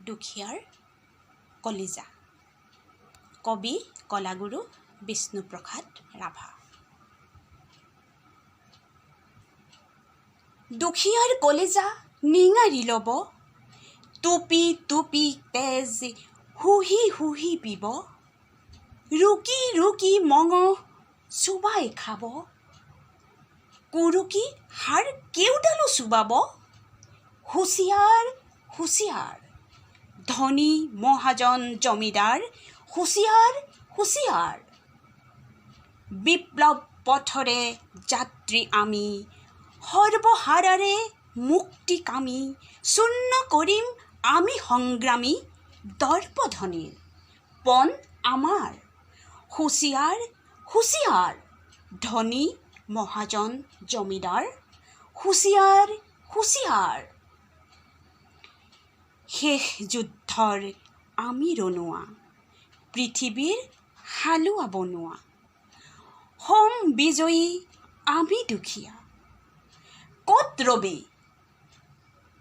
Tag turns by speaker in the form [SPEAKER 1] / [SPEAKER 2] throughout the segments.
[SPEAKER 1] দুখীয়াৰ কলিজা। কবি কলাগুৰু বিষ্ণুপ্ৰসাদ ৰাভা। দুখীয়াৰ কলিজা নিঙাৰি ল'ব, টুপি টুপি তেজ হুহি হুহি পিব, ৰুকি ৰুকি মঙহ চুবাই খাব, কুৰুকি হাড় কেওডালো চুবাব। হুঁচিয়াৰ হুঁচিয়াৰ, ধনী মহাজন জমিদাৰ, হুঁচিয়াৰ হুঁচিয়াৰ। বিপ্লৱ পথৰে যাত্ৰী আমি, সৰ্বহাৰাৰে মুক্তিকামী, চূৰ্ণ কৰিম আমি সংগ্ৰামী, দৰ্পধনীৰ পণ আমাৰ। হুঁচিয়াৰ হুঁচিয়াৰ, ধনী মহাজন জমিদাৰ, হুঁচিয়াৰ হুঁচিয়াৰ। শেষ যুদ্ধৰ আমি ৰনোৱা, পৃথিৱীৰ হালোৱা বনোৱা, হম বিজয়ী আমি দুখীয়া, ক'ত ৰবি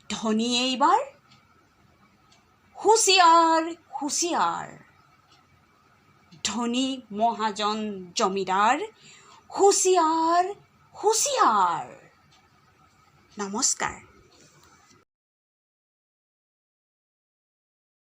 [SPEAKER 1] ধনী এইবাৰ। হুঁচিয়াৰ হুঁচিয়াৰ, ধনী মহাজন জমিদাৰ, হুঁচিয়াৰ হুঁচিয়াৰ। নমস্কাৰ।